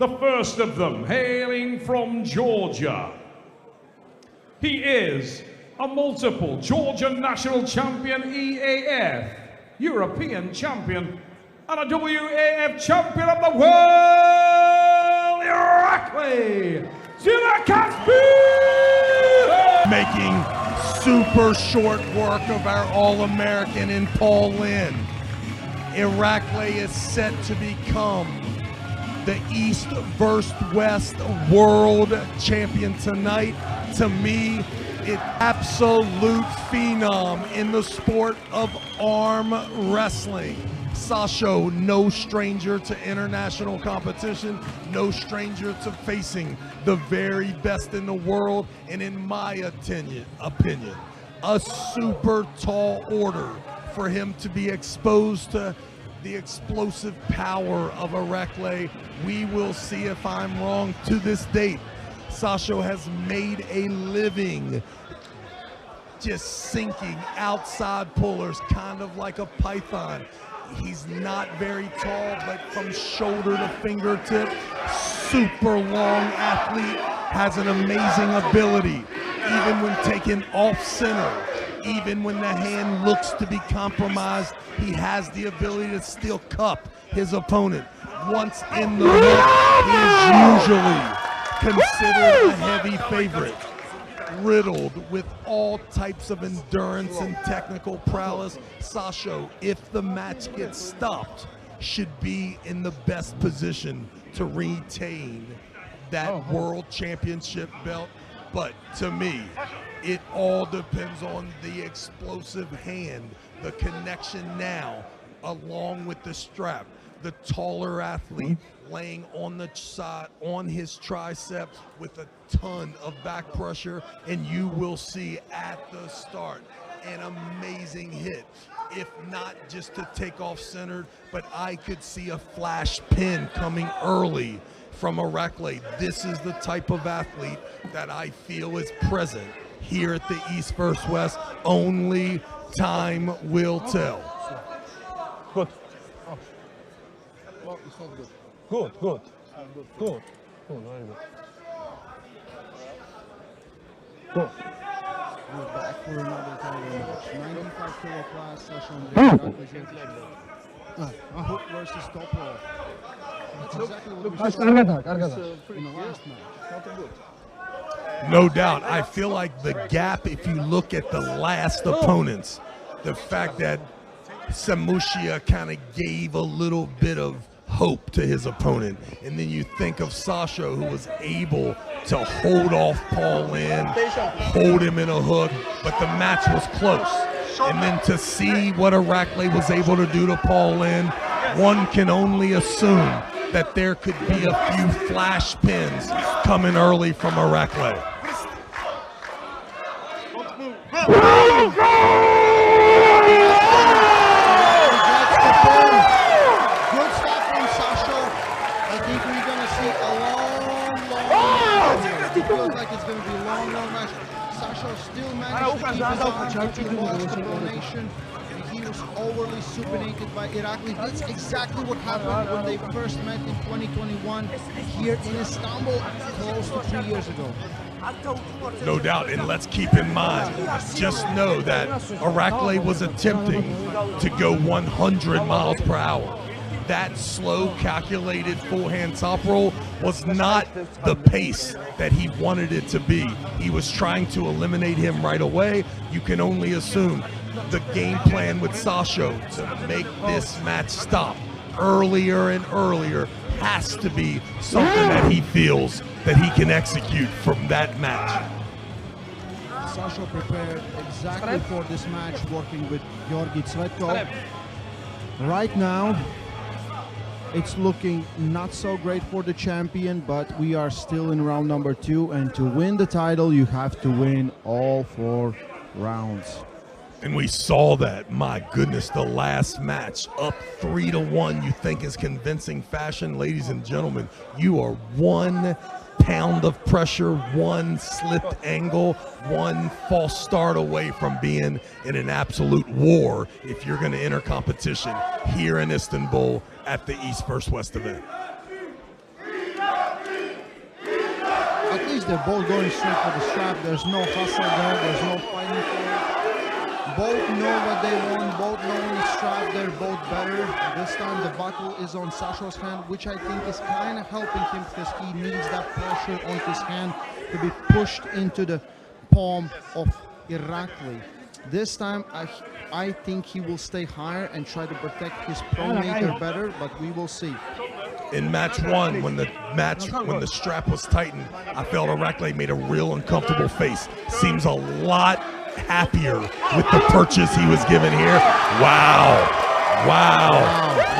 The first of them, hailing from Georgia. He is a multiple Georgian national champion EAF, European champion, and a WAF champion of the world, IRAKLI, ZIRAKASVILI! Making super short work of our All-American in Paul Lynn. IRAKLI is set to become the East versus West world champion tonight. To me, it absolute phenom in the sport of arm wrestling. SASHO, no stranger to international competition, no stranger to facing the very best in the world, and in my opinion, a super tall order for him to be exposed to the explosive power of IRAKLI. We will see if I'm wrong. To this date, SASHO has made a living just sinking outside pullers, kind of like a python. He's not very tall, but from shoulder to fingertip, super long athlete, has an amazing ability, even when taken off center. Even when the hand looks to be compromised, he has the ability to still cup his opponent. Once in the hook, he is usually considered a heavy favorite. Riddled with all types of endurance and technical prowess, SASHO, if the match gets stopped, should be in the best position to retain that world championship belt. But to me, it all depends on the explosive hand, the connection now, along with the strap. The taller athlete laying on the side, on his tricep with a ton of back pressure, and you will see at the start an amazing hit. If not just to take off centered, but I could see a flash pin coming early from IRAKLI. This is the type of athlete that I feel is present here at the East vs. West. Only time will tell. Good. Well, it's not good. Good. Good. Good. Good. Very good. Good. We're back for another title match. 95 kilo class session. Hook versus top roll. That's exactly what we saw in the last match. No doubt. I feel like the gap, if you look at the last opponents, the fact that Samushia kind of gave a little bit of hope to his opponent, and then you think of SASHO, who was able to hold off Paul Lynn, hold him in a hook, but the match was close. And then to see what IRAKLI was able to do to Paul Lynn, one can only assume that there could be a few flash pins coming early from IRAKLI. Good stuff from SASHO. I think we're going to see a long match. It feels like it's going to be a long match. SASHO still managed to keep his arm with the combination. He was overly supinated by IRAKLI. That's exactly what happened when they first met in 2021 here in Istanbul, close to 3 years ago. No doubt, and let's keep in mind, just know that IRAKLI was attempting to go 100 miles per hour. That slow, calculated full-hand top roll was not the pace that he wanted it to be. He was trying to eliminate him right away. You can only assume the game plan with SASHO to make this match stop earlier and earlier has to be something that he feels that he can execute from that match. SASHO prepared exactly for this match, working with Georgi Cvetko. Right now, it's looking not so great for the champion, but we are still in round number 2, and to win the title, you have to win all 4 rounds. And we saw that, my goodness, the last match, up 3-1, you think is convincing fashion. Ladies and gentlemen, you are 1 pound of pressure, 1 slipped angle, 1 false start away from being in an absolute war if you're going to enter competition here in Istanbul at the East vs. West event. they're both going straight for the strap. There's no hustle there. There's no fighting for it. Both know what they want. Both know the strap. They're both better. This time the buckle is on Sasho's hand, which I think is kind of helping him because he needs that pressure on his hand to be pushed into the palm of IRAKLI. This time I think he will stay higher and try to protect his pronator better, but we will see. In match one, when the strap was tightened, I felt IRAKLI made a real uncomfortable face. Seems a lot happier with the purchase he was given here. Wow.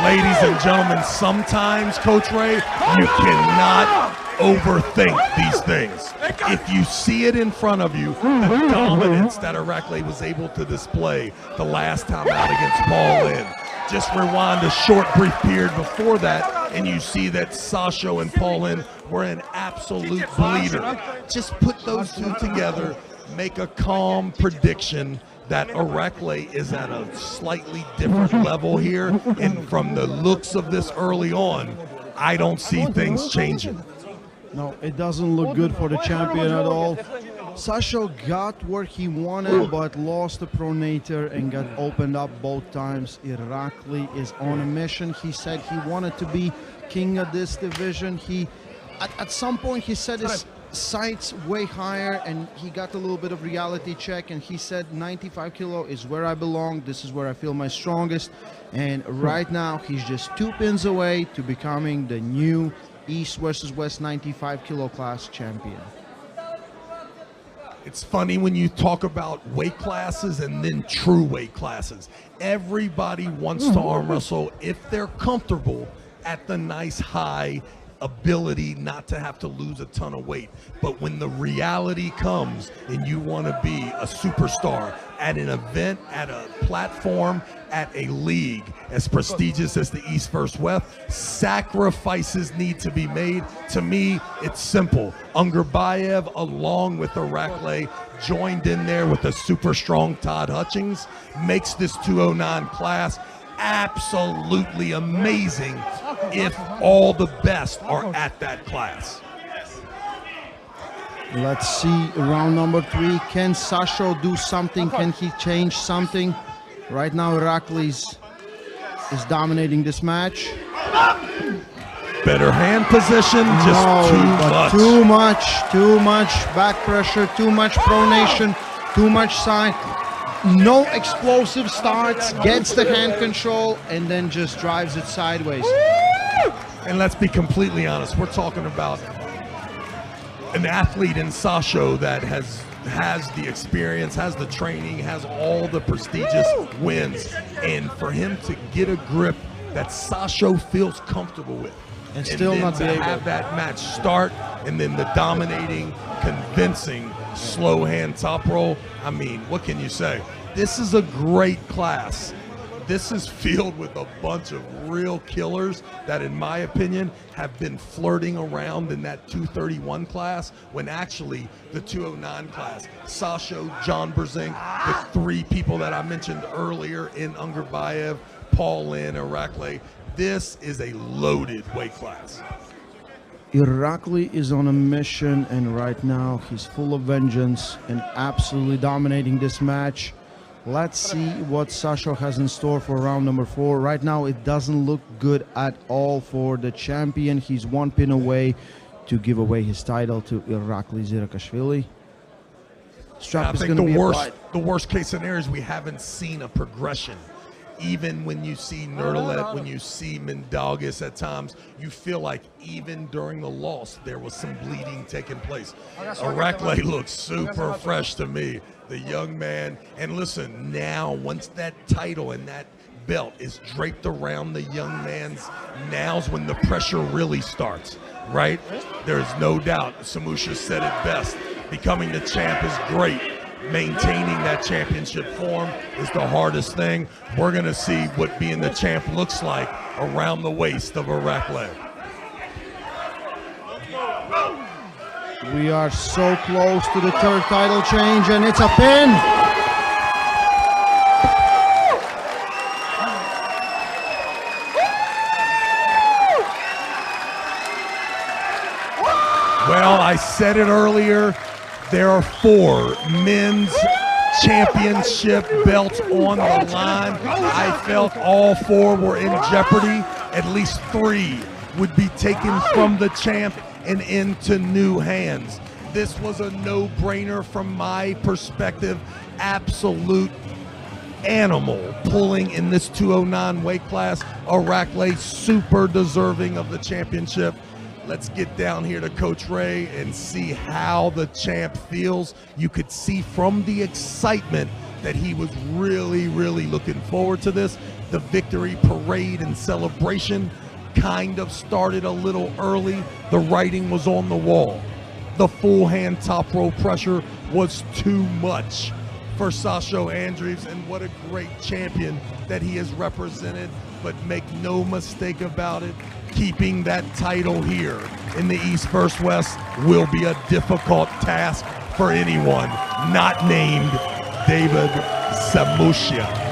Ladies and gentlemen, sometimes, Coach Ray, you cannot overthink these things. If you see it in front of you, the dominance that IRAKLI was able to display the last time out against Paul Lynn. Just rewind a short, brief period before that, and you see that Sasho and Paul Lynn were an absolute bleeder. Just put those two together, make a calm prediction that IRAKLI is at a slightly different level here, and from the looks of this early on, I don't see things changing. No, it doesn't look good for the champion at all. Sasho got where he wanted, but lost the pronator and got opened up both times. IRAKLI is on a mission. He said he wanted to be king of this division. At some point, he set his sights way higher, and he got a little bit of reality check, and he said 95 kilo is where I belong. This is where I feel my strongest. And right now, he's just 2 pins away to becoming the new East versus West 95 kilo class champion. It's funny when you talk about weight classes and then true weight classes. Everybody wants to arm wrestle if they're comfortable at the nice high ability not to have to lose a ton of weight. But when the reality comes and you want to be a superstar at an event, at a platform, at a league as prestigious as the East vs. West, sacrifices need to be made. To me, it's simple. Andreev, along with IRAKLI, joined in there with a super strong Todd Hutchings, makes this 209 class absolutely amazing if all the best are at that class. Let's see round number 3. Can Sasho do something? Can he change something? Right now IRAKLI is dominating this match. Better hand position, just too much back pressure, too much pronation, too much side. No explosive starts, gets the hand control, and then just drives it sideways. And let's be completely honest, we're talking about an athlete in Sasho that has the experience, has the training, has all the prestigious wins. And for him to get a grip that Sasho feels comfortable with, and still not to have that match start, and then the dominating, convincing slow hand top roll. I mean, what can you say? This is a great class. This is filled with a bunch of real killers that, in my opinion, have been flirting around in that 231 class, when actually the 209 class, Sasho, John Brzenk, the 3 people that I mentioned earlier in Andreev, Paul Lynn, IRAKLI, this is a loaded weight class. IRAKLI is on a mission, and right now he's full of vengeance and absolutely dominating this match. Let's see what Sasho has in store for round number 4. Right now it doesn't look good at all for the champion. He's 1 pin away to give away his title to IRAKLI ZIRAKASVILI. Strap is going to be applied. The worst case scenario is we haven't seen a progression. Even when you see Nerdalet, when you see Mindaugas at times, you feel like even during the loss, there was some bleeding taking place. IRAKLI looks super fresh to me, the young man. And listen, now, once that title and that belt is draped around the young man's, now's when the pressure really starts, right? There's no doubt, Samusha said it best, becoming the champ is great. Maintaining that championship form is the hardest thing. We're going to see what being the champ looks like around the waist of IRAKLI. We are so close to the 3rd title change, and it's a pin. Well, I said it earlier. There are 4 men's championship belts on the line. I felt all 4 were in jeopardy. At least 3 would be taken from the champ and into new hands. This was a no-brainer from my perspective. Absolute animal pulling in this 209 weight class. IRAKLI super deserving of the championship. Let's get down here to Coach Ray and see how the champ feels. You could see from the excitement that he was really, really looking forward to this. The victory parade and celebration kind of started a little early. The writing was on the wall. The full hand top row pressure was too much for SASHO Andreev, and what a great champion that he has represented. But make no mistake about it, keeping that title here in the East vs. West will be a difficult task for anyone not named David Samusia.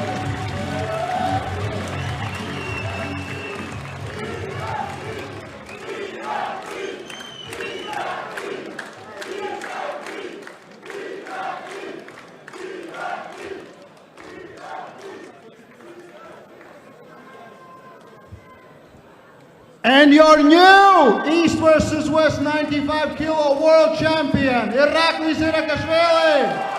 And your new East vs. West 95 kilo world champion, IRAKLI ZIRAKASVILI.